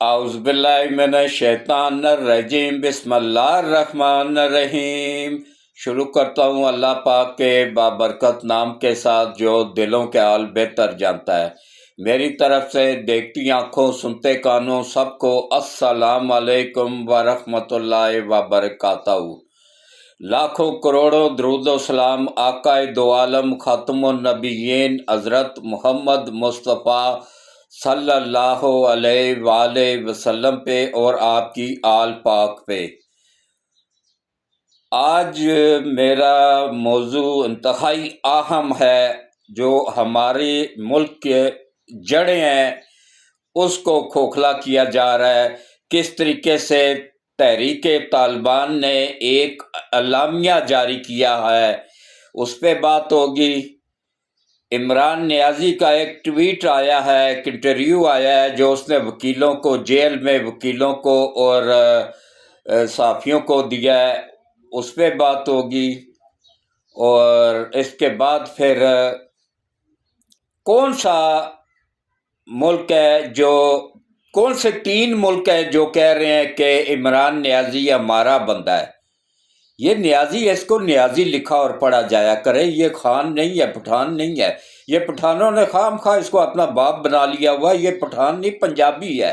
اعوذ باللہ من الشیطان الرجیم، بسم اللہ الرحمن الرحیم۔ شروع کرتا ہوں اللہ پاک کے بابرکت نام کے ساتھ جو دلوں کے حال بہتر جانتا ہے۔ میری طرف سے دیکھتی آنکھوں سنتے کانوں سب کو السلام علیکم ورحمۃ اللہ وبرکاتہ۔ لاکھوں کروڑوں درود و سلام آقا دو عالم خاتم النبیین حضرت محمد مصطفیٰ صلی اللہ علیہ وآلہ وسلم پہ اور آپ کی آل پاک پہ۔ آج میرا موضوع انتہائی اہم ہے، جو ہمارے ملک کے جڑیں ہیں اس کو کھوکھلا کیا جا رہا ہے۔ کس طریقے سے تحریک طالبان نے ایک اعلامیہ جاری کیا ہے، اس پہ بات ہوگی۔ عمران نیازی کا ایک ٹویٹ آیا ہے، ایک انٹرویو آیا ہے جو اس نے وکیلوں کو، جیل میں وکیلوں کو اور صحافیوں کو دیا ہے، اس پہ بات ہوگی۔ اور اس کے بعد پھر کون سا ملک ہے جو، کون سے 3 ملک ہیں جو کہہ رہے ہیں کہ عمران نیازی ہمارا بندہ ہے۔ یہ نیازی، اس کو نیازی لکھا اور پڑھا جایا کرے، یہ خان نہیں ہے، پٹھان نہیں ہے۔ یہ پٹھانوں نے خام خواہ اس کو اپنا باپ بنا لیا ہوا، یہ پٹھان نہیں، پنجابی ہے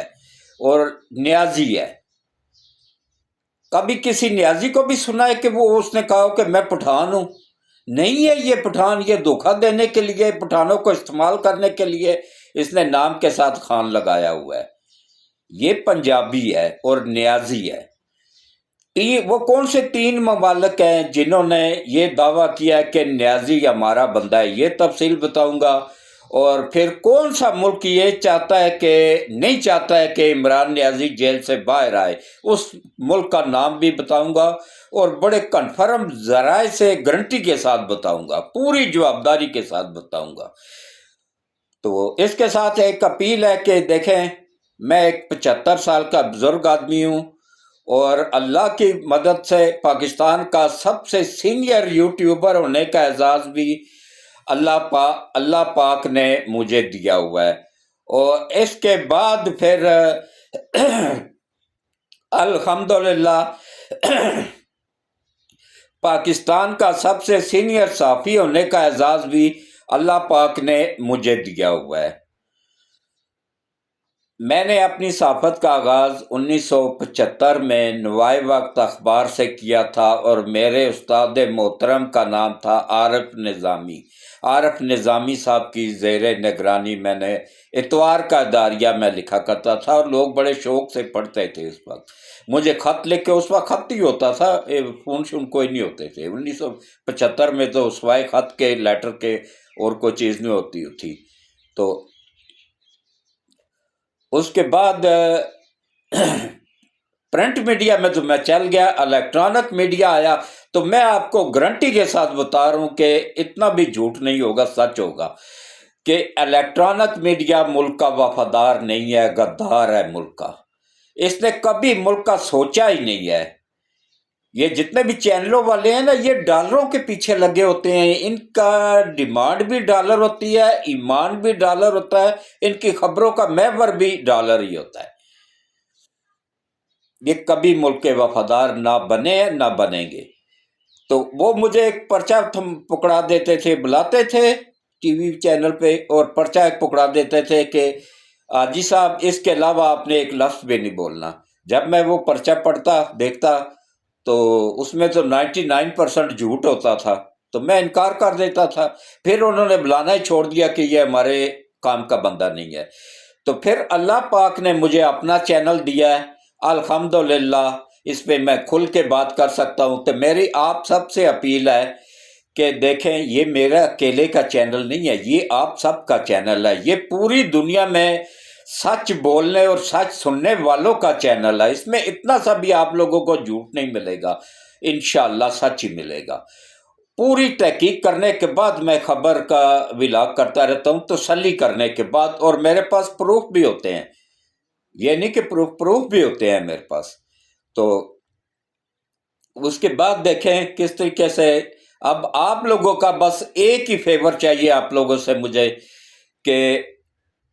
اور نیازی ہے۔ کبھی کسی نیازی کو بھی سنا ہے کہ وہ اس نے کہا کہ میں پٹھان ہوں؟ نہیں ہے یہ پٹھان، یہ دھوکہ دینے کے لیے، پٹھانوں کو استعمال کرنے کے لیے اس نے نام کے ساتھ خان لگایا ہوا ہے۔ یہ پنجابی ہے اور نیازی ہے۔ وہ کون سے 3 ممالک ہیں جنہوں نے یہ دعویٰ کیا ہے کہ نیازی ہمارا بندہ ہے، یہ تفصیل بتاؤں گا۔ اور پھر کون سا ملک یہ چاہتا ہے کہ نہیں چاہتا ہے کہ عمران نیازی جیل سے باہر آئے، اس ملک کا نام بھی بتاؤں گا، اور بڑے کنفرم ذرائع سے گارنٹی کے ساتھ بتاؤں گا، پوری جوابداری کے ساتھ بتاؤں گا۔ تو اس کے ساتھ ایک اپیل ہے کہ دیکھیں، میں ایک 75 سال کا بزرگ آدمی ہوں، اور اللہ کی مدد سے پاکستان کا سب سے سینئر یوٹیوبر ہونے کا اعزاز بھی اللہ پاک نے مجھے دیا ہوا ہے۔ اور اس کے بعد پھر الحمدللہ پاکستان کا سب سے سینئر صحافی ہونے کا اعزاز بھی اللہ پاک نے مجھے دیا ہوا ہے۔ میں نے اپنی صحافت کا آغاز 1975 میں نوائے وقت اخبار سے کیا تھا، اور میرے استاد محترم کا نام تھا عارف نظامی۔ عارف نظامی صاحب کی زیر نگرانی میں نے اتوار کا اداریہ میں لکھا کرتا تھا، اور لوگ بڑے شوق سے پڑھتے تھے۔ اس وقت مجھے خط لکھ کے، اس وقت خط ہی ہوتا تھا، فون شون کوئی نہیں ہوتے تھے 1975 میں، تو سوائے خط کے، لیٹر کے اور کوئی چیز نہیں ہوتی تھی۔ تو اس کے بعد پرنٹ میڈیا میں تو میں چل گیا، الیکٹرانک میڈیا آیا، تو میں آپ کو گارنٹی کے ساتھ بتا رہا ہوں کہ اتنا بھی جھوٹ نہیں ہوگا، سچ ہوگا، کہ الیکٹرانک میڈیا ملک کا وفادار نہیں ہے، غدار ہے ملک کا۔ اس نے کبھی ملک کا سوچا ہی نہیں ہے۔ یہ جتنے بھی چینلوں والے ہیں نا، یہ ڈالروں کے پیچھے لگے ہوتے ہیں، ان کا ڈیمانڈ بھی ڈالر ہوتی ہے، ایمان بھی ڈالر ہوتا ہے، ان کی خبروں کا محور بھی ڈالر ہی ہوتا ہے۔ یہ کبھی ملک کے وفادار نہ بنے، نہ بنیں گے۔ تو وہ مجھے ایک پرچہ پکڑا دیتے تھے، بلاتے تھے ٹی وی چینل پہ، اور پرچہ ایک پکڑا دیتے تھے کہ حاجی صاحب اس کے علاوہ آپ نے ایک لفظ بھی نہیں بولنا۔ جب میں وہ پرچہ پڑھتا دیکھتا تو اس میں تو 99% جھوٹ ہوتا تھا، تو میں انکار کر دیتا تھا۔ پھر انہوں نے بلانا ہی چھوڑ دیا کہ یہ ہمارے کام کا بندہ نہیں ہے۔ تو پھر اللہ پاک نے مجھے اپنا چینل دیا ہے، الحمدللہ، اس پہ میں کھل کے بات کر سکتا ہوں۔ تو میری آپ سب سے اپیل ہے کہ دیکھیں، یہ میرا اکیلے کا چینل نہیں ہے، یہ آپ سب کا چینل ہے، یہ پوری دنیا میں سچ بولنے اور سچ سننے والوں کا چینل ہے۔ اس میں اتنا سا بھی آپ لوگوں کو جھوٹ نہیں ملے گا، انشاءاللہ سچ ہی ملے گا۔ پوری تحقیق کرنے کے بعد میں خبر کا ولاگ کرتا رہتا ہوں، تسلی کرنے کے بعد، اور میرے پاس پروف بھی ہوتے ہیں، یہ نہیں کہ پروف بھی ہوتے ہیں میرے پاس۔ تو اس کے بعد دیکھیں کس طریقے سے اب آپ لوگوں کا بس ایک ہی فیور چاہیے آپ لوگوں سے مجھے، کہ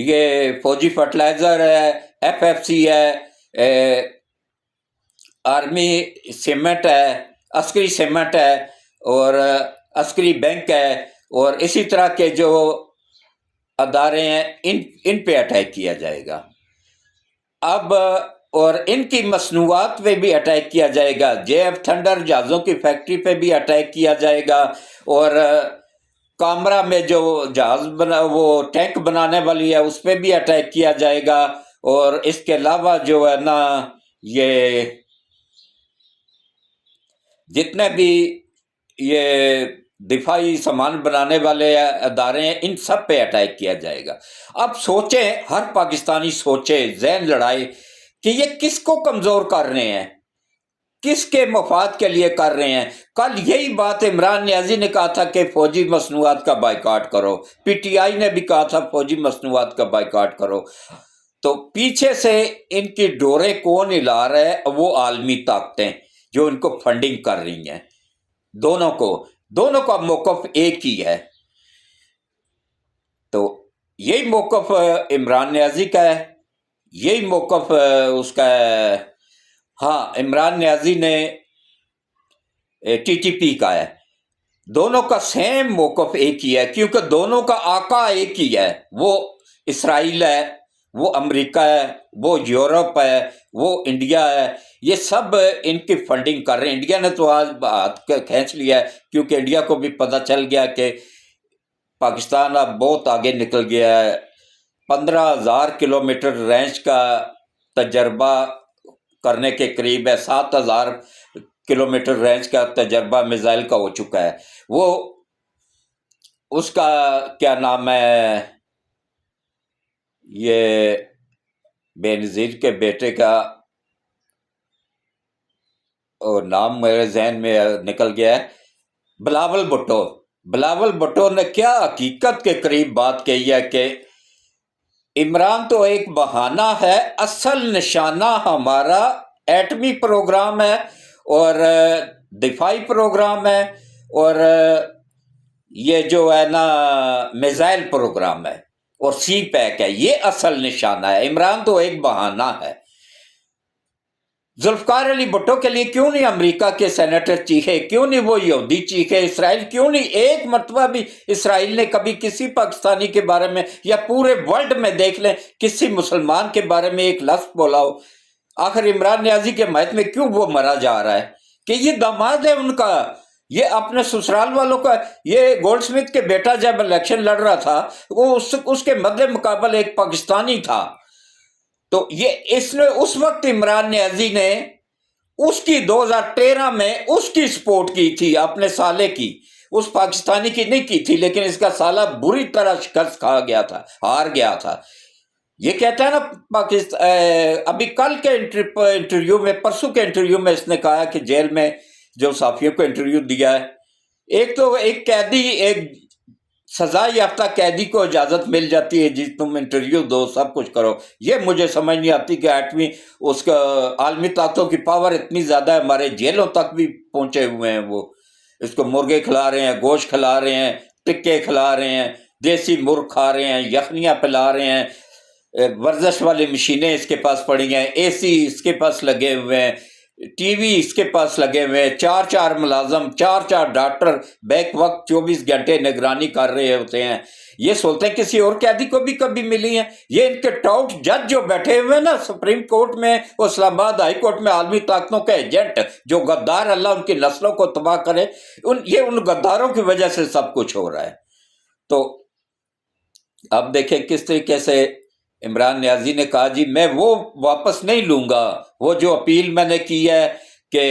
یہ فوجی فرٹیلائزر ہے، FFC ہے، آرمی سیمنٹ ہے، عسکری سیمنٹ ہے، اور عسکری بینک ہے، اور اسی طرح کے جو ادارے ہیں ان پہ اٹیک کیا جائے گا اب، اور ان کی مصنوعات پہ بھی اٹیک کیا جائے گا، JF تھنڈر جہازوں کی فیکٹری پہ بھی اٹیک کیا جائے گا، اور کامرا میں جو جہاز وہ ٹینک بنانے والی ہے اس پہ بھی اٹیک کیا جائے گا، اور اس کے علاوہ جو ہے نا یہ جتنے بھی یہ دفاعی سامان بنانے والے ادارے ہیں ان سب پہ اٹیک کیا جائے گا۔ اب سوچیں، ہر پاکستانی سوچے، ذہن لڑائے کہ یہ کس کو کمزور کر رہے ہیں، کس کے مفاد کے لیے کر رہے ہیں۔ کل یہی بات عمران نیازی نے کہا تھا کہ فوجی مصنوعات کا بائیکاٹ کرو، PTI نے بھی کہا تھا فوجی مصنوعات کا بائیکاٹ کرو، تو پیچھے سے ان کی ڈورے کون ہلا رہا ہے؟ وہ عالمی طاقتیں جو ان کو فنڈنگ کر رہی ہیں، دونوں کا موقف ایک ہی ہے۔ تو یہی موقف عمران نیازی کا ہے، یہی موقف اس کا ہے۔ ہاں، عمران نیازی نے TTP کا ہے، دونوں کا سیم موقف ایک ہی ہے، کیونکہ دونوں کا آقا ایک ہی ہے، وہ اسرائیل ہے، وہ امریکہ ہے، وہ یورپ ہے، وہ انڈیا ہے، یہ سب ان کی فنڈنگ کر رہے ہیں۔ انڈیا نے تو آج ہاتھ کھینچ لیا ہے، کیونکہ انڈیا کو بھی پتہ چل گیا کہ پاکستان اب بہت آگے نکل گیا ہے، 15,000 کلومیٹر رینج کا تجربہ کرنے کے قریب ہے، 7,000 کلومیٹر رینج کا تجربہ میزائل کا ہو چکا ہے۔ وہ اس کا کیا نام ہے، یہ بے نظیر کے بیٹے کا اور نام میرے ذہن میں نکل گیا ہے، بلاول بھٹو نے کیا حقیقت کے قریب بات کہی ہے کہ عمران تو ایک بہانہ ہے، اصل نشانہ ہمارا ایٹمی پروگرام ہے اور دفاعی پروگرام ہے، اور یہ جو ہے نا میزائل پروگرام ہے اور سی پیک ہے، یہ اصل نشانہ ہے۔ عمران تو ایک بہانہ ہے۔ ذوالفقار علی بھٹو کے لیے کیوں نہیں امریکہ کے سینیٹر چیخے، کیوں نہیں وہ یہودی چیخے، اسرائیل کیوں نہیں ایک مرتبہ بھی اسرائیل نے کبھی کسی پاکستانی کے بارے میں یا پورے ورلڈ میں دیکھ لیں کسی مسلمان کے بارے میں ایک لفظ بولا ہو؟ آخر عمران نیازی کے حمایت میں کیوں وہ مرا جا رہا ہے کہ یہ داماد ہے ان کا، یہ اپنے سسرال والوں کا۔ یہ گولڈ سمتھ کے بیٹا جب الیکشن لڑ رہا تھا وہ اس کے مد مقابل ایک پاکستانی تھا، تو یہ اس نے اس وقت عمران نیازی نے اس کی 2013 میں اس کی سپورٹ کی تھی، اپنے سالے کی، اس پاکستانی کی نہیں کی تھی، لیکن اس کا سالہ بری طرح شکست کھا گیا تھا، ہار گیا تھا۔ یہ کہتا ہے نا ابھی کل کے انٹرویو میں، پرسوں کے انٹرویو میں اس نے کہا کہ جیل میں جو صحافیوں کو انٹرویو دیا ہے، ایک تو ایک قیدی، ایک سزا یافتہ قیدی کو اجازت مل جاتی ہے جی تم انٹرویو دو، سب کچھ کرو، یہ مجھے سمجھ نہیں آتی کہ ایٹمی اس کا عالمی طاقتوں کی پاور اتنی زیادہ ہے، ہمارے جیلوں تک بھی پہنچے ہوئے ہیں، وہ اس کو مرغے کھلا رہے ہیں، گوشت کھلا رہے ہیں، ٹکے کھلا رہے ہیں، دیسی مرغ کھا رہے ہیں، یخنیاں پلا رہے ہیں، ورزش والی مشینیں اس کے پاس پڑی ہیں، AC اس کے پاس لگے ہوئے ہیں، TV اس کے پاس لگے ہوئے ہیں، 4 ملازم، 4 ڈاکٹر بیک وقت 24 گھنٹے نگرانی کر رہے ہوتے ہیں۔ یہ سہولتیں کسی اور قیدی کو بھی کبھی ملی ہیں؟ یہ ان کے ٹاؤٹ جج جو بیٹھے ہوئے ہیں نا سپریم کورٹ میں اور اسلام آباد ہائی کورٹ میں، عالمی طاقتوں کے ایجنٹ جو غدار، اللہ ان کی نسلوں کو تباہ کرے، یہ ان غداروں کی وجہ سے سب کچھ ہو رہا ہے۔ تو اب دیکھیں کس طریقے سے عمران نیازی نے کہا جی میں وہ واپس نہیں لوں گا، وہ جو اپیل میں نے کی ہے کہ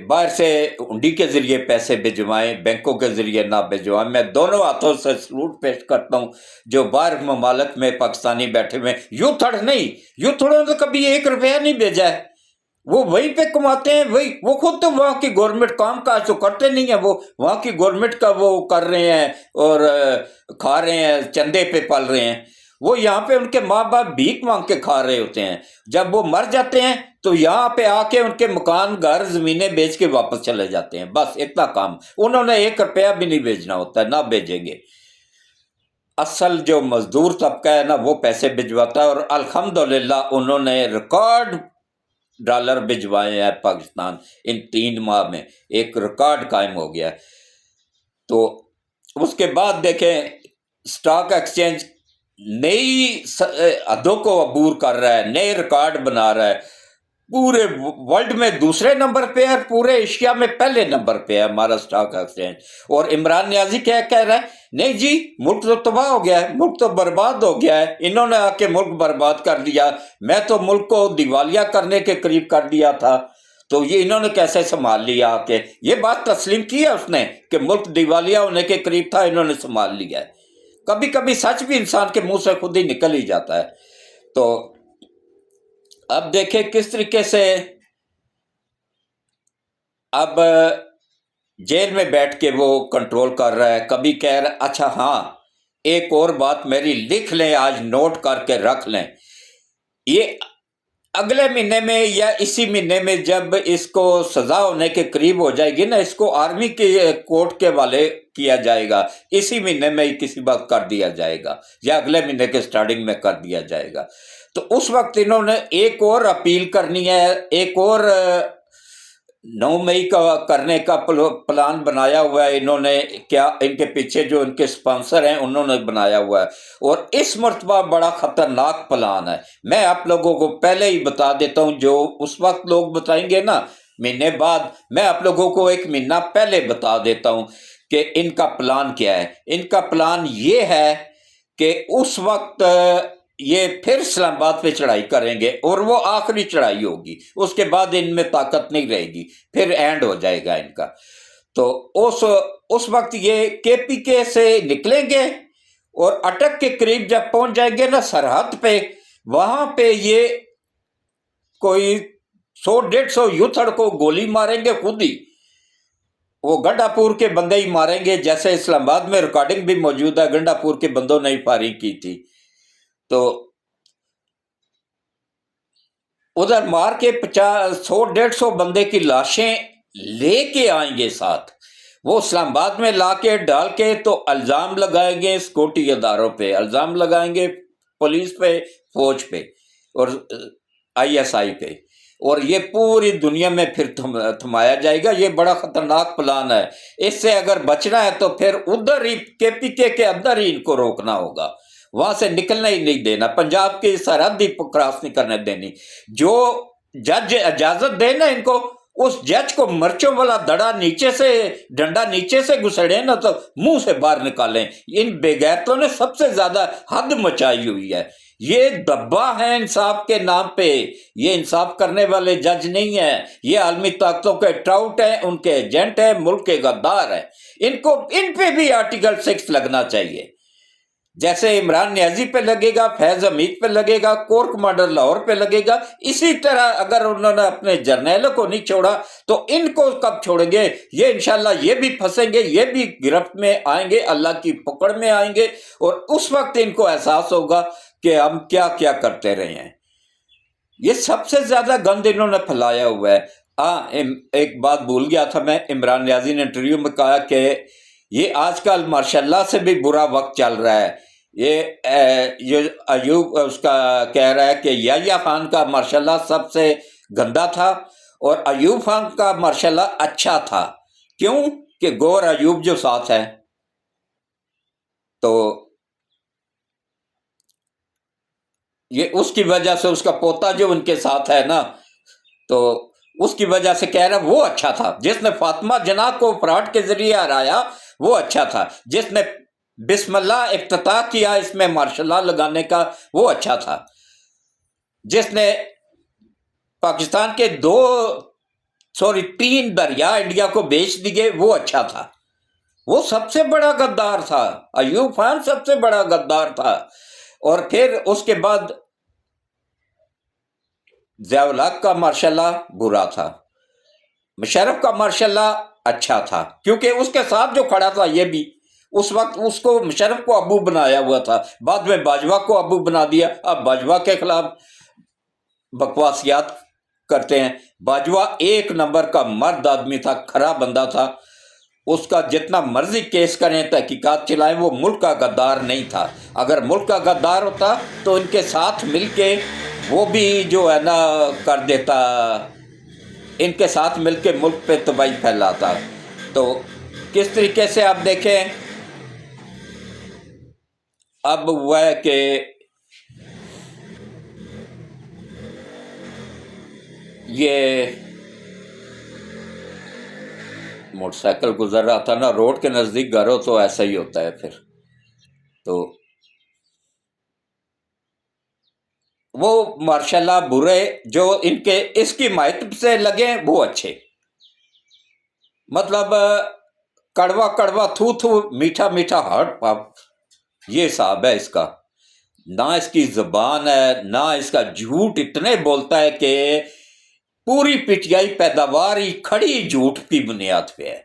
باہر سے ہنڈی کے ذریعے پیسے بھجوائیں، بینکوں کے ذریعے نہ بھجوائیں۔ میں دونوں ہاتھوں سے سلوٹ پیش کرتا ہوں جو باہر ممالک میں پاکستانی بیٹھے ہوئے، یوں تھڑ نہیں، یوں تھڑوں تو کبھی 1 روپیہ نہیں بھیجا ہے، وہ وہیں پہ کماتے ہیں، وہی وہ خود تو وہاں کی گورنمنٹ کام کاج تو کرتے نہیں ہیں، وہ وہاں کی گورنمنٹ کا وہ کر رہے ہیں اور کھا رہے ہیں، چندے پہ پل رہے ہیں۔ وہ یہاں پہ ان کے ماں باپ بھیک مانگ کے کھا رہے ہوتے ہیں، جب وہ مر جاتے ہیں تو یہاں پہ آ کے ان کے مکان، گھر، زمینیں بیچ کے واپس چلے جاتے ہیں، بس اتنا کام، انہوں نے 1 روپیہ بھی نہیں بھیجنا ہوتا ہے، نہ بھیجیں گے۔ اصل جو مزدور طبقہ ہے نا وہ پیسے بھجواتا ہے، اور الحمدللہ انہوں نے ریکارڈ ڈالر بھجوائے ہیں پاکستان ان 3 ماہ میں، ایک ریکارڈ قائم ہو گیا ہے۔ تو اس کے بعد دیکھیں سٹاک ایکسچینج نئی حدوں کو عبور کر رہا ہے، نئے ریکارڈ بنا رہا ہے، پورے ورلڈ میں دوسرے نمبر پہ ہے، پورے ایشیا میں پہلے نمبر پہ ہے ہمارا سٹاک ایکسچینج۔ اور عمران نیازی کیا کہہ رہا ہے؟ نہیں جی ملک تو تباہ ہو گیا ہے، ملک تو برباد ہو گیا ہے، انہوں نے آ کے ملک برباد کر دیا، میں تو ملک کو دیوالیہ کرنے کے قریب کر دیا تھا، تو یہ انہوں نے کیسے سنبھال لیا آ کے؟ یہ بات تسلیم کی ہے اس نے کہ ملک دیوالیہ ہونے کے قریب تھا، انہوں نے سنبھال لیا ہے۔ کبھی کبھی سچ بھی انسان کے منہ سے خود ہی نکل ہی جاتا ہے۔ تو اب دیکھیں کس طریقے سے اب جیل میں بیٹھ کے وہ کنٹرول کر رہا ہے، کبھی کہہ رہا ہے اچھا ہاں ایک اور بات میری لکھ لیں، آج نوٹ کر کے رکھ لیں، یہ اگلے مہینے میں یا اسی مہینے میں جب اس کو سزا ہونے کے قریب ہو جائے گی نا، اس کو آرمی کے کورٹ کے حوالے کیا جائے گا، اسی مہینے میں ہی کسی وقت کر دیا جائے گا یا اگلے مہینے کے سٹارٹنگ میں کر دیا جائے گا۔ تو اس وقت انہوں نے ایک اور اپیل کرنی ہے، ایک اور 9 مئی کا کرنے کا پلان بنایا ہوا ہے انہوں نے، کیا ان کے پیچھے جو ان کے سپانسر ہیں انہوں نے بنایا ہوا ہے، اور اس مرتبہ بڑا خطرناک پلان ہے۔ میں آپ لوگوں کو پہلے ہی بتا دیتا ہوں، جو اس وقت لوگ بتائیں گے نا مہینے بعد، میں آپ لوگوں کو 1 مہینہ پہلے بتا دیتا ہوں کہ ان کا پلان کیا ہے۔ ان کا پلان یہ ہے کہ اس وقت یہ پھر اسلام آباد پہ چڑھائی کریں گے، اور وہ آخری چڑھائی ہوگی، اس کے بعد ان میں طاقت نہیں رہے گی، پھر اینڈ ہو جائے گا ان کا۔ تو اس وقت یہ کے پی کے سے نکلیں گے، اور اٹک کے قریب جب پہنچ جائیں گے نا سرحد پہ، وہاں پہ یہ کوئی 100-150 یوتھڑ کو گولی ماریں گے خود ہی، وہ گنڈا پور کے بندے ہی ماریں گے، جیسے اسلام آباد میں ریکارڈنگ بھی موجود ہے، گنڈا پور کے بندوں نے ہی فائرنگ کی تھی۔ تو ادھر مار کے 100-150 بندے کی لاشیں لے کے آئیں گے ساتھ، وہ اسلام آباد میں لا کے ڈال کے تو الزام لگائیں گے سیکورٹی اداروں پہ، الزام لگائیں گے پولیس پہ، فوج پہ، اور ISI پہ، اور یہ پوری دنیا میں پھر تھمایا جائے گا۔ یہ بڑا خطرناک پلان ہے، اس سے اگر بچنا ہے تو پھر ادھر ہی KPK کے اندر ہی ان کو روکنا ہوگا، وہاں سے نکلنا ہی نہیں دینا، پنجاب کی سرحد ہی کراس نہیں کرنے دینی۔ جو جج اجازت دے نا ان کو، اس جج کو مرچوں والا ڈنڈا نیچے سے گھسڑے نا تو منہ سے باہر نکالیں۔ ان بے غیرتوں نے سب سے زیادہ حد مچائی ہوئی ہے، یہ دبا ہے انصاف کے نام پہ، یہ انصاف کرنے والے جج نہیں ہیں، یہ عالمی طاقتوں کے ٹراؤٹ ہیں، ان کے ایجنٹ ہیں، ملک کے غدار ہیں۔ ان پہ بھی آرٹیکل 6 لگنا چاہیے، جیسے عمران نیازی پہ لگے گا، فیض حمید پہ لگے گا، کور کمانڈر لاہور پہ لگے گا، اسی طرح اگر انہوں نے اپنے جرنیلوں کو نہیں چھوڑا تو ان کو کب چھوڑیں گے؟ یہ انشاءاللہ یہ بھی پھنسیں گے، یہ بھی گرفت میں آئیں گے، اللہ کی پکڑ میں آئیں گے، اور اس وقت ان کو احساس ہوگا کہ ہم کیا کیا کرتے رہے ہیں۔ یہ سب سے زیادہ گند انہوں نے پھیلایا ہوا ہے۔ ایک بات بھول گیا تھا میں، عمران نیازی نے انٹرویو میں کہا کہ یہ آج کل ماشاء اللہ سے بھی برا وقت چل رہا ہے، یہ ایوب اس کا کہہ رہا ہے کہ یحییٰ خان کا ماشاء اللہ سب سے گندا تھا، اور ایوب خان کا ماشاء اللہ اچھا تھا، کیوں کہ گور ایوب جو ساتھ ہے، تو یہ اس کی وجہ سے اس کا پوتا جو ان کے ساتھ ہے نا، تو اس کی وجہ سے کہہ رہا وہ اچھا تھا، جس نے فاطمہ جناح کو فراڈ کے ذریعے ہرایا وہ اچھا تھا، جس نے بسم اللہ افتتاح کیا اس میں مارشل اللہ لگانے کا وہ اچھا تھا، جس نے پاکستان کے 3 دریا انڈیا کو بیچ دیے وہ اچھا تھا، وہ سب سے بڑا غدار تھا، ایوب خان سب سے بڑا غدار تھا۔ اور پھر اس کے بعد ضیاء الحق کا ماشاء اللہ برا تھا، مشرف کا ماشاء اللہ اچھا تھا، کیونکہ اس کے ساتھ جو کھڑا تھا یہ بھی اس وقت اس کو مشرف کو ابو بنایا ہوا تھا، بعد میں باجوہ کو ابو بنا دیا، اب باجوہ کے خلاف بکواسیات کرتے ہیں۔ باجوہ 1 نمبر کا مرد آدمی تھا، کھرا بندہ تھا، اس کا جتنا مرضی کیس کریں تحقیقات چلائیں، وہ ملک کا غدار نہیں تھا۔ اگر ملک کا غدار ہوتا تو ان کے ساتھ مل کے وہ بھی جو ہے نا کر دیتا، ان کے ساتھ مل کے ملک پہ تباہی پھیلاتا۔ تو کس طریقے سے آپ دیکھیں، اب ہوا ہے کہ یہ موٹر سائیکل گزر رہا تھا نا، روڈ کے نزدیک گھر ہو تو ایسا ہی ہوتا ہے پھر۔ تو وہ ماشاءاللہ برے جو ان کے اس کی حمایت سے لگے وہ اچھے، مطلب کڑوا کڑوا تھو تھو میٹھا میٹھا ہارٹ پاپ، یہ حساب ہے اس کا۔ نہ اس کی زبان ہے، نہ اس کا جھوٹ اتنے بولتا ہے کہ پوری پٹیائی پیداوار ہی کھڑی جھوٹ کی بنیاد پہ ہے۔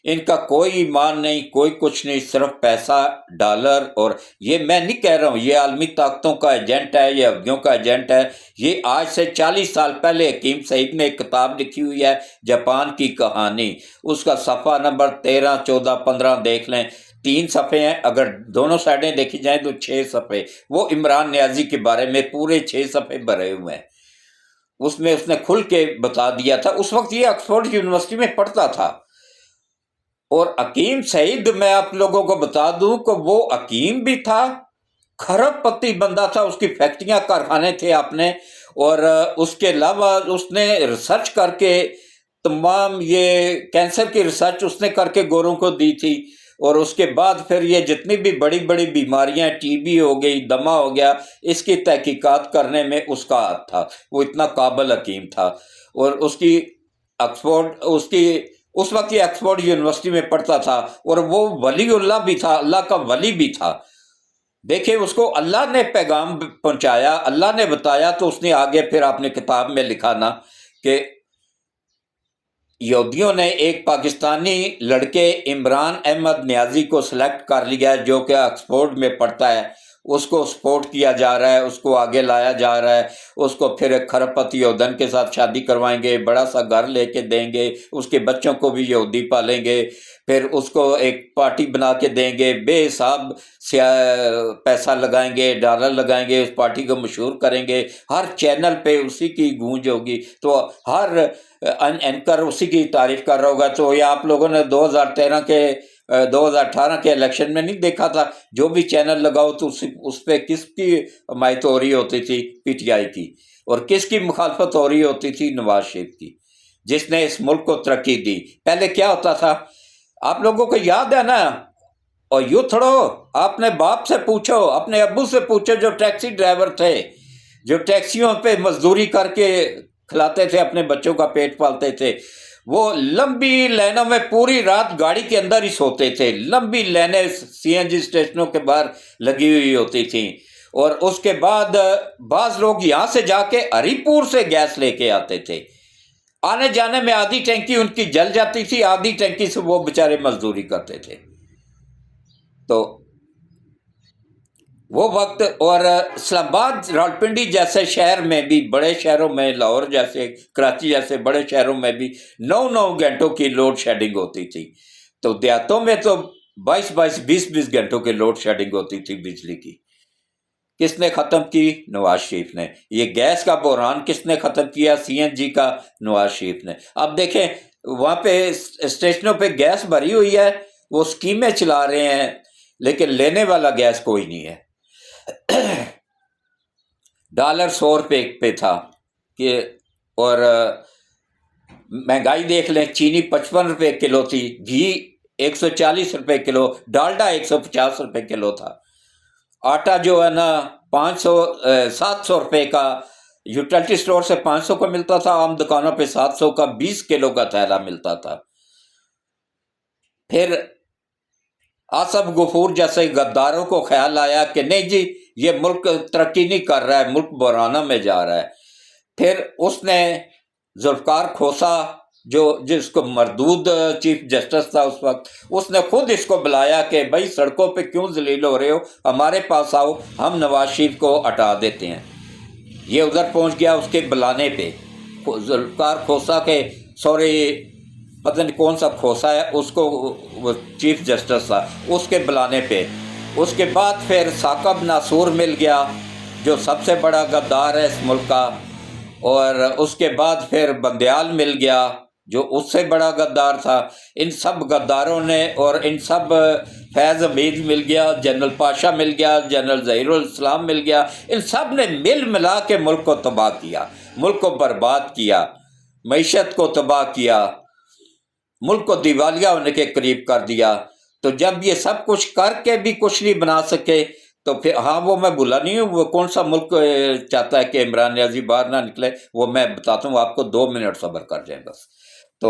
ان کا کوئی ایمان نہیں، کوئی کچھ نہیں، صرف پیسہ، ڈالر۔ اور یہ میں نہیں کہہ رہا ہوں یہ عالمی طاقتوں کا ایجنٹ ہے، یہ ابھیوں کا ایجنٹ ہے۔ یہ آج سے 40 سال پہلے حکیم سعید نے ایک کتاب لکھی ہوئی ہے، جاپان کی کہانی، اس کا صفحہ نمبر 13، 14، 15 دیکھ لیں، 3 صفحے ہیں، اگر دونوں سائڈیں دیکھی جائیں تو 6 صفحے، وہ عمران نیازی کے بارے میں پورے 6 صفحے بھرے ہوئے ہیں۔ اس میں اس نے کھل کے بتا دیا تھا، اس وقت یہ آکسفورڈ یونیورسٹی میں پڑھتا تھا۔ اور حکیم سعید میں آپ لوگوں کو بتا دوں کہ وہ حکیم بھی تھا، کھرب پتی بندہ تھا، اس کی فیکٹریاں کارخانے تھے اپنے، اور اس کے علاوہ اس نے ریسرچ کر کے تمام یہ کینسر کی ریسرچ اس نے کر کے گوروں کو دی تھی۔ اور اس کے بعد پھر یہ جتنی بھی بڑی بڑی بیماریاں، ٹی بی ہو گئی، دمہ ہو گیا، اس کی تحقیقات کرنے میں اس کا ہاتھ تھا، وہ اتنا قابل حکیم تھا۔ اور اس کی اس وقت یہ آکسفورڈ یونیورسٹی میں پڑھتا تھا، اور وہ ولی اللہ بھی تھا، اللہ کا ولی بھی تھا۔ دیکھیں اس کو اللہ نے پیغام پہنچایا، اللہ نے بتایا، تو اس نے آگے پھر آپ نے کتاب میں لکھا نا کہ یہودیوں نے ایک پاکستانی لڑکے عمران احمد نیازی کو سلیکٹ کر لیا، جو کہ آکسفورڈ میں پڑھتا ہے، اس کو سپورٹ کیا جا رہا ہے، اس کو آگے لایا جا رہا ہے، اس کو پھر ایک کھرب پتی یہودن کے ساتھ شادی کروائیں گے، بڑا سا گھر لے کے دیں گے، اس کے بچوں کو بھی یہودی پالیں گے، پھر اس کو ایک پارٹی بنا کے دیں گے، بے حساب پیسہ لگائیں گے، ڈالر لگائیں گے، اس پارٹی کو مشہور کریں گے، ہر چینل پہ اسی کی گونج ہوگی، تو ہر اینکر اسی کی تعریف کر رہا ہوگا۔ تو یہ آپ لوگوں نے 2018 کے الیکشن میں نہیں دیکھا تھا، جو بھی چینل لگاؤ تو اس پہ کس کی حمایت ہو رہی ہوتی تھی؟ پی ٹی آئی کی، اور کس کی مخالفت ہو رہی ہوتی تھی؟ نواز شریف کی، جس نے اس ملک کو ترقی دی۔ پہلے کیا ہوتا تھا آپ لوگوں کو یاد ہے نا؟ اور یوں تھوڑو، اپنے باپ سے پوچھو، اپنے ابو سے پوچھو جو ٹیکسی ڈرائیور تھے، جو ٹیکسیوں پہ مزدوری کر کے کھلاتے تھے، اپنے بچوں کا پیٹ پالتے تھے، وہ لمبی لائنوں میں پوری رات گاڑی کے اندر ہی سوتے تھے، لمبی لائنیں سی این جی اسٹیشنوں کے باہر لگی ہوئی ہوتی تھیں۔ اور اس کے بعد بعض لوگ یہاں سے جا کے ہری پور سے گیس لے کے آتے تھے، آنے جانے میں آدھی ٹینکی ان کی جل جاتی تھی، آدھی ٹینکی سے وہ بیچارے مزدوری کرتے تھے۔ تو وہ وقت، اور اسلام آباد، راولپنڈی جیسے شہر میں بھی، بڑے شہروں میں، لاہور جیسے، کراچی جیسے بڑے شہروں میں بھی 9 گھنٹوں کی لوڈ شیڈنگ ہوتی تھی۔ تو دیہاتوں میں تو 20 گھنٹوں کی لوڈ شیڈنگ ہوتی تھی بجلی کی۔ کس نے ختم کی؟ نواز شریف نے۔ یہ گیس کا بحران کس نے ختم کیا؟ سی این جی کا نواز شریف نے۔ اب دیکھیں وہاں پہ اسٹیشنوں پہ گیس بھری ہوئی ہے، وہ اسکیمیں چلا رہے ہیں، لیکن لینے والا گیس کوئی نہیں ہے۔ ڈالر 100 روپے پہ تھا کہ، اور مہنگائی دیکھ لیں، چینی 55 روپے کلو تھی، گھی 140 روپے کلو، ڈالڈا 150 روپے کلو تھا، آٹا جو ہے نا 700 روپے کا یوٹیلٹی سٹور سے 500 کا ملتا تھا، عام دکانوں پہ 700 کا 20 کلو کا تھیلا ملتا تھا۔ پھر آصف غفور جیسے غداروں کو خیال آیا کہ نہیں جی یہ ملک ترقی نہیں کر رہا ہے، ملک بحرانہ میں جا رہا ہے۔ پھر اس نے ذوالفقار کھوسا، جس کو مردود چیف جسٹس تھا اس وقت، اس نے خود اس کو بلایا کہ بھائی سڑکوں پہ کیوں ذلیل ہو رہے ہو، ہمارے پاس آؤ، ہم نواز شریف کو ہٹا دیتے ہیں۔ یہ ادھر پہنچ گیا اس کے بلانے پہ، ذوالفقار کھوسا کے پتہ نہیں کون سا کھوسا ہے، اس کو وہ چیف جسٹس تھا، اس کے بلانے پہ۔ اس کے بعد پھر ثاقب ناصور مل گیا جو سب سے بڑا غدار ہے اس ملک کا، اور اس کے بعد پھر بندیال مل گیا جو اس سے بڑا غدار تھا۔ ان سب غداروں نے، اور ان سب، فیض حمید مل گیا، جنرل پاشا مل گیا، جنرل ظہیر الاسلام مل گیا، ان سب نے مل ملا کے ملک کو تباہ کیا، ملک کو برباد کیا، معیشت کو تباہ کیا، ملک کو دیوالیہ ہونے کے قریب کر دیا۔ تو جب یہ سب کچھ کر کے بھی کچھ نہیں بنا سکے تو پھر، ہاں وہ میں بھولا نہیں ہوں، وہ کون سا ملک چاہتا ہے کہ عمران نیازی باہر نہ نکلے، وہ میں بتاتا ہوں آپ کو، 2 منٹ صبر کر جائیں بس، تو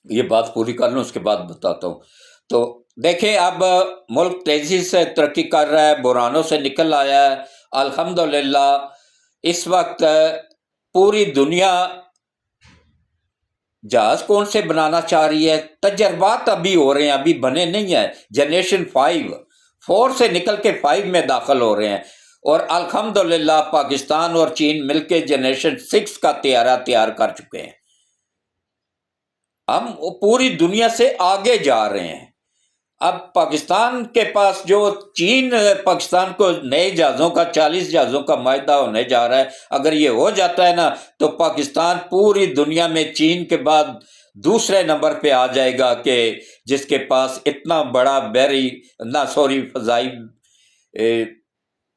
یہ بات پوری کر لوں اس کے بعد بتاتا ہوں۔ تو دیکھیں اب ملک تیزی سے ترقی کر رہا ہے، بحرانوں سے نکل آیا ہے الحمدللہ۔ اس وقت پوری دنیا جہاز کون سے بنانا چاہ رہی ہے، تجربات ابھی ہو رہے ہیں، ابھی بنے نہیں ہیں۔ جنریشن 4 سے نکل کے 5 میں داخل ہو رہے ہیں، اور الحمدللہ پاکستان اور چین مل کے جنریشن 6 کا طیارہ تیار کر چکے ہیں۔ ہم پوری دنیا سے آگے جا رہے ہیں۔ اب پاکستان کے پاس جو، چین پاکستان کو نئے جہازوں کا 40 جہازوں کا معاہدہ ہونے جا رہا ہے، اگر یہ ہو جاتا ہے نا تو پاکستان پوری دنیا میں چین کے بعد دوسرے نمبر پہ آ جائے گا کہ جس کے پاس اتنا بڑا فضائی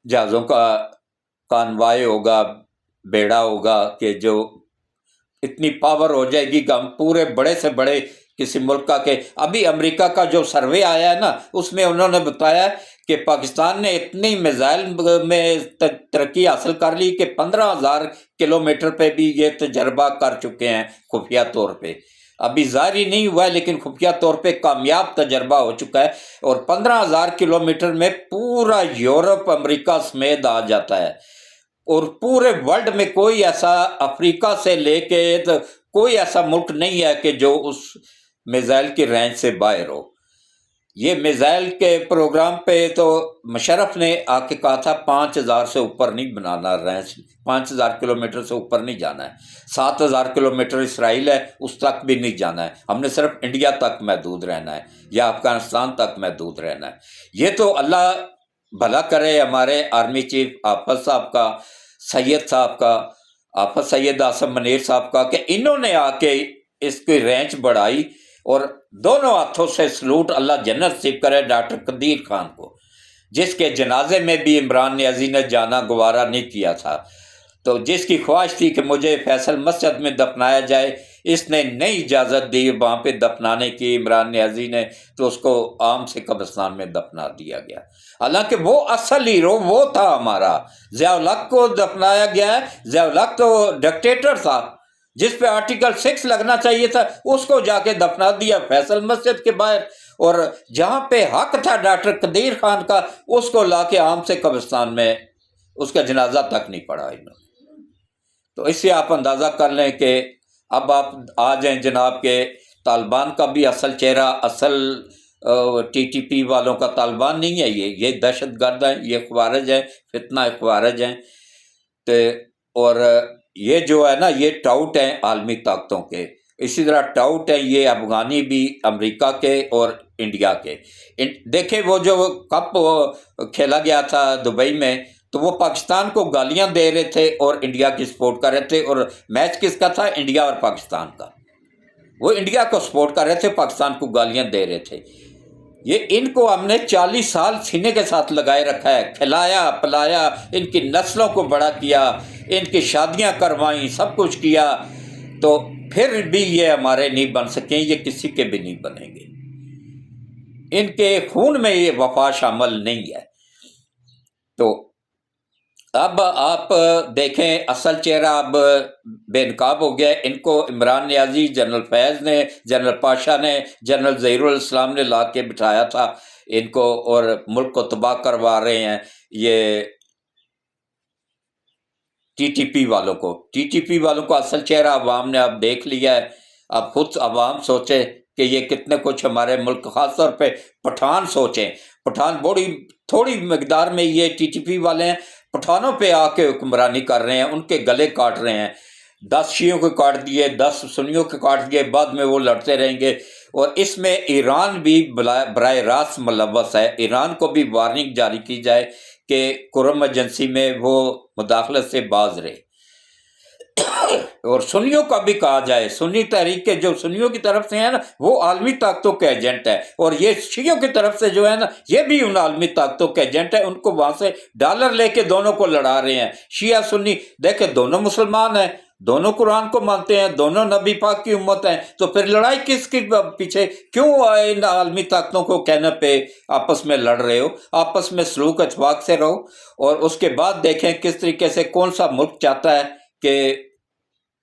جہازوں کا کانوائے ہوگا، بیڑا ہوگا، کہ جو اتنی پاور ہو جائے گی کہ ہم پورے بڑے سے بڑے کسی ملک کا، کہ ابھی امریکہ کا جو سروے آیا ہے نا اس میں انہوں نے بتایا کہ پاکستان نے اتنی میزائل میں ترقی حاصل کر لی کہ 15,000 کلومیٹر پہ بھی یہ تجربہ کر چکے ہیں خفیہ طور پہ۔ ابھی ظاہری نہیں ہوا ہے لیکن خفیہ طور پہ کامیاب تجربہ ہو چکا ہے، اور 15,000 کلومیٹر میں پورا یورپ امریکہ سمیت آ جاتا ہے، اور پورے ورلڈ میں کوئی ایسا، افریقہ سے لے کے کوئی ایسا ملک نہیں ہے کہ جو اس میزائل کی رینج سے باہر ہو۔ یہ میزائل کے پروگرام پہ تو مشرف نے آ کے کہا تھا 5,000 سے اوپر نہیں بنانا رینج، 5,000 کلومیٹر سے اوپر نہیں جانا ہے۔ 7,000 کلومیٹر اسرائیل ہے، اس تک بھی نہیں جانا ہے، ہم نے صرف انڈیا تک محدود رہنا ہے یا افغانستان تک محدود رہنا ہے۔ یہ تو اللہ بھلا کرے ہمارے آرمی چیف آفت صاحب کا، سید صاحب کا، آفت سید آصم منیر صاحب کا، کہ انہوں نے آ کے اس کی رینج بڑھائی، اور دونوں ہاتھوں سے سلوٹ، اللہ جنت نصیب کرے ڈاکٹر قدیر خان کو، جس کے جنازے میں بھی عمران نیازی نے جانا گوارا نہیں کیا تھا، تو جس کی خواہش تھی کہ مجھے فیصل مسجد میں دفنایا جائے، اس نے نہیں اجازت دی وہاں پہ دفنانے کی عمران نیازی نے، تو اس کو عام سے قبرستان میں دفنا دیا گیا۔ حالانکہ وہ اصل ہیرو وہ تھا ہمارا، ضیاء الحق کو دفنایا گیا ہے۔ ضیاء الحق تو ڈکٹیٹر تھا، جس پہ آرٹیکل 6 لگنا چاہیے تھا اس کو جا کے دفنا دیا فیصل مسجد کے باہر، اور جہاں پہ حق تھا ڈاکٹر قدیر خان کا اس کو لا کے عام سے قبرستان میں اس کا جنازہ تک نہیں پڑھا انہوں نے۔ تو اس سے آپ اندازہ کر لیں کہ اب آپ آ جائیں جناب کہ طالبان کا بھی اصل چہرہ، اصل ٹی ٹی پی والوں کا طالبان نہیں ہے، یہ دہشت گرد ہیں، یہ خوارج ہیں، فتنہ خوارج ہیں، اور یہ جو ہے نا یہ ٹاؤٹ ہیں عالمی طاقتوں کے، اسی طرح ٹاؤٹ ہیں یہ افغانی بھی امریکہ کے اور انڈیا کے۔ دیکھیں وہ جو کپ کھیلا گیا تھا دبئی میں، تو وہ پاکستان کو گالیاں دے رہے تھے اور انڈیا کی سپورٹ کر رہے تھے، اور میچ کس کا تھا؟ انڈیا اور پاکستان کا۔ وہ انڈیا کو سپورٹ کر رہے تھے، پاکستان کو گالیاں دے رہے تھے۔ یہ ان کو ہم نے 40 سال سینے کے ساتھ لگائے رکھا ہے، کھلایا پلایا، ان کی نسلوں کو بڑا کیا، ان کی شادیاں کروائیں، سب کچھ کیا، تو پھر بھی یہ ہمارے نہیں بن سکیں، یہ کسی کے بھی نہیں بنیں گے۔ ان کے خون میں یہ وفا شامل نہیں ہے۔ تو اب آپ دیکھیں اصل چہرہ اب بے نقاب ہو گیا۔ ان کو عمران نیازی، جنرل فیض نے، جنرل پاشا نے، جنرل ظہیر الاسلام نے لا کے بٹھایا تھا ان کو، اور ملک کو تباہ کروا رہے ہیں یہ ٹی ٹی پی والوں کو۔ ٹی ٹی پی والوں کو اصل چہرہ عوام نے اب دیکھ لیا ہے۔ اب خود عوام سوچے کہ یہ کتنے کچھ ہمارے ملک، خاص طور پہ پٹھان سوچیں، پٹھان بڑی تھوڑی مقدار میں یہ ٹی ٹی پی والے ہیں، پٹھانوں پہ آ کے حکمرانی کر رہے ہیں، ان کے گلے کاٹ رہے ہیں۔ 10 شیعوں کو کاٹ دیے، 10 سنیوں کو کاٹ دیے، بعد میں وہ لڑتے رہیں گے۔ اور اس میں ایران بھی براہ راست ملوث ہے۔ ایران کو بھی وارننگ جاری کی جائے کہ قرم ایجنسی میں وہ مداخلت سے باز رہے، اور سنیوں کا بھی کہا جائے، سنی تحریک کے جو سنیوں کی طرف سے ہیں نا وہ عالمی طاقتوں کے ایجنٹ ہے، اور یہ شیعوں کی طرف سے جو ہے نا یہ بھی ان عالمی طاقتوں کے ایجنٹ ہے، ان کو وہاں سے ڈالر لے کے دونوں کو لڑا رہے ہیں۔ شیعہ سنی دیکھیں دونوں مسلمان ہیں، دونوں قرآن کو مانتے ہیں، دونوں نبی پاک کی امت ہیں، تو پھر لڑائی کس کے پیچھے کیوں ان عالمی طاقتوں کو کہنے پہ آپس میں لڑ رہے ہو؟ آپس میں سلوک اتفاق سے رہو، اور اس کے بعد دیکھیں کس طریقے سے کون سا ملک چاہتا ہے کہ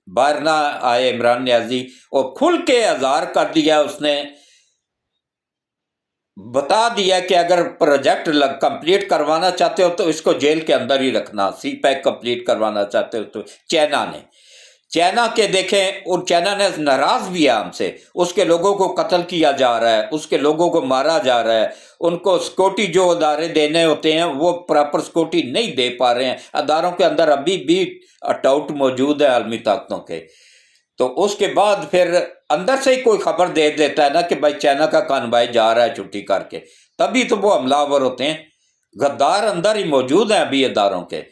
باہر نہ آئے عمران نیازی، اور کھل کے اظہار کر دیا، اس نے بتا دیا کہ اگر پروجیکٹ کمپلیٹ کروانا چاہتے ہو تو اس کو جیل کے اندر ہی رکھنا، سی پیک کمپلیٹ کروانا چاہتے ہو تو۔ چائنا کے دیکھیں، اور چائنا نے ناراض بھی ہے ہم سے، اس کے لوگوں کو قتل کیا جا رہا ہے، اس کے لوگوں کو مارا جا رہا ہے، ان کو سیکورٹی جو ادارے دینے ہوتے ہیں وہ پراپر سیکورٹی نہیں دے پا رہے ہیں، اداروں کے اندر ابھی بھی ٹاؤٹ موجود ہے عالمی طاقتوں کے۔ تو اس کے بعد پھر اندر سے ہی کوئی خبر دے دیتا ہے نا کہ بھائی چائنا کا کانوائے جا رہا ہے چھٹی کر کے، تبھی تو وہ حملہ آور ہوتے ہیں۔ غدار اندر ہی موجود ہیں ابھی اداروں کے۔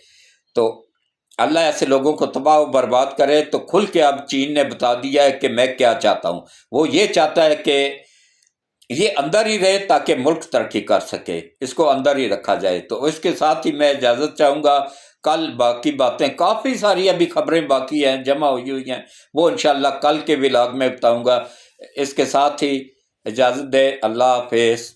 تو اللہ ایسے لوگوں کو تباہ و برباد کرے۔ تو کھل کے اب چین نے بتا دیا ہے کہ میں کیا چاہتا ہوں، وہ یہ چاہتا ہے کہ یہ اندر ہی رہے تاکہ ملک ترقی کر سکے، اس کو اندر ہی رکھا جائے۔ تو اس کے ساتھ ہی میں اجازت چاہوں گا، کل باقی باتیں کافی ساری ابھی خبریں باقی ہیں، جمع ہوئی ہیں، وہ انشاءاللہ کل کے ولاگ میں بتاؤں گا۔ اس کے ساتھ ہی اجازت دے، اللہ حافظ۔